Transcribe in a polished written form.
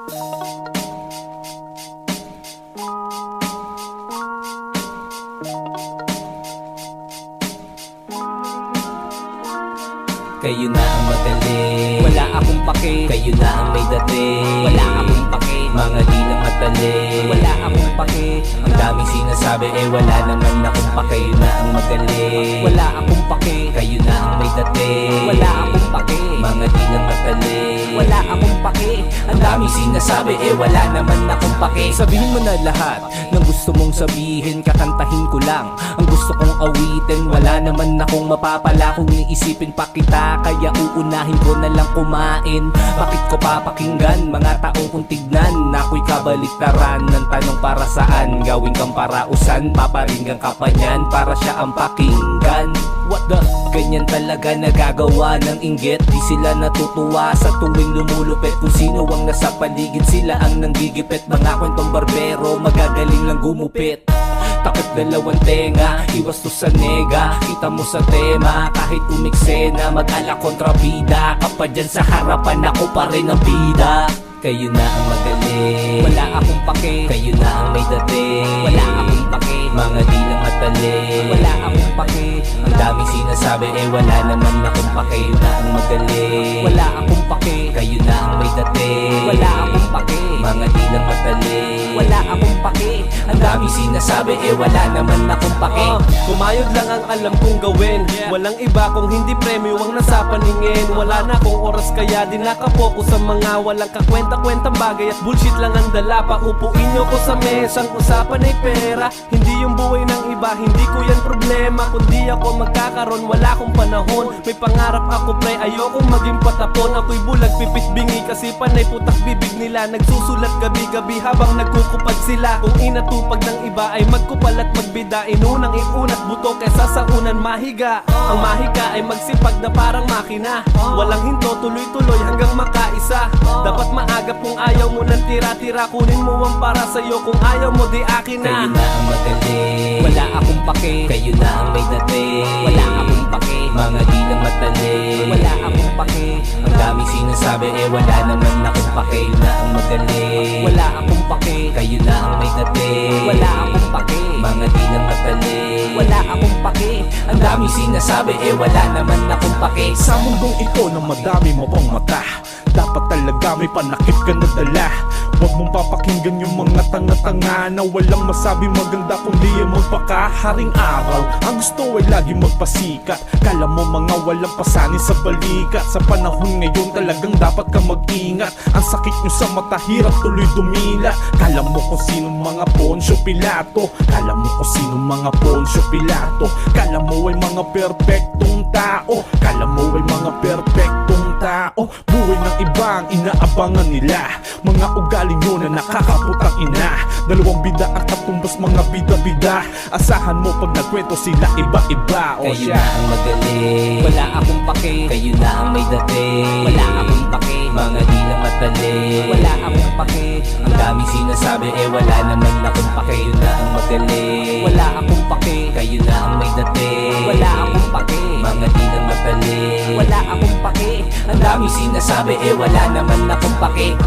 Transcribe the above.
Kayo na ang magaling, wala akong pake. Kayo na ang may dating, wala akong pake. Mga di lang matali, wala akong pake. Ang daming sinasabi wala naman akong pake. Kayo na ang magaling, wala akong pake. Kayo na ang may dating, wala akong pake. Mga di lang matali, wala akong pake. Ang daming sinasabi wala naman akong pake. Sabihin mo na lahat ng gusto mong sabihin, kakantahin ko lang ang gusto kong awitin. Wala naman akong mapapala kung iisipin pa kita, kaya uunahin ko na lang kumain. Bakit ko papakinggan mga taong kung tignan? Ako'y kabaliktaran ng tanong para saan. Gawin kang parausan, paparinggan ka pa niyan para siya ang pakinggan. What the? Ganyan talaga nagagawa ng inggit. Di sila natutuwa sa tuwing lumulupit. Kung sino ang nasa paligid, sila ang nanggigipit. Mga kwentong barbero, magagaling lang gumupit. Takot dalawang tenga, iwas to sa nega. Kita mo sa tema, kahit umiksena. Mag-ala kontrabida, kapag dyan sa harapan ako pa rin ang bida. Kayo na ang magaling, wala akong pake. Kayo na ang may dating, wala akong pake. Mga di lang matali, wala akong pake. Ang daming sinasabi wala naman akong pake. Kayo na ang magaling, wala akong pake. Kayo na ang may dating, wala akong pake. Mga di lang matali, wala akong pake. Ang daming sinasabi wala naman akong pake. Kumayod lang ang alam kong gawin, walang iba kung hindi premyo ang nasa paningin. Wala na akong oras kaya di nakapokus sa mga walang kakwenta-kwentang bagay at bullshit lang ang dala. Paupuin nyo ko sa mesang usapan ay pera. Hindi yung buhay ng iba, hindi ko yan problema. Kundi ako magkakaroon, wala akong panahon. May pangarap ako pre, ayokong maging patapon. Ako'y bulag pipit bingi kasi panay putak bibig nila. Nagsusulat gabi-gabi habang nagkukupad sila. Kung inatupag ng iba ay magkupal at magbida. Inunang iunat buto kaysa sa unan mahiga. Ang mahika ay magsipag na parang makina. Walang hinto, tuloy-tuloy hanggang makaisa. Dapat maagap kung ayaw mo ng tira-tira. Kunin mo ang para sa'yo, kung ayaw mo di akin na. Kayo na ang magaling, wala akong pake. Kayo na ang may dating, wala akong pake. Mga di lang matali, wala akong pake. Ang daming sinasabi wala naman akong pake. Kayo na ang magaling, wala akong pake. Kayo na ang may dating, wala akong pake. Mga di lang matali, wala akong pake. Ang daming sinasabi wala naman akong pake. Sa mundong ito na madami mo pang mata, dapat talaga may panakip ka na dala. Huwag mong papakinggan yung mga tanga-tanga na walang masabing maganda kundi yung magpakaharing araw. Ang gusto ay lagi magpasikat, kala mo mga walang pasanin sa balikat. Sa panahon ngayon talagang dapat ka mag-ingat. Ang sakit nyo sa mata, hirap tuloy dumila. Kala mo kung sino mga Poncio Pilato, kala mo kung sino mga Poncio Pilato. Kala mo ay mga perpektong tao, kala mo ay mga perpektong tao. Buhay ng iba ang inaabangan nila, mga ugali nyo na nakakaputang ina. Dalawang bida ang katumbas, mga bida-bida. Asahan mo pag nagkwento sila iba-iba. O kayo na ang magaling, wala akong pake. Kayo na ang may dating, wala akong pake. Mga di lang matali, wala akong pake. Ang daming sinasabi wala naman akong pake. Kayo na ang magaling, wala akong pake. Kayo na ang may dating, wala akong pake. Mga di lang matali, wala akong pake. Ang daming sinasabi wala naman akong pake.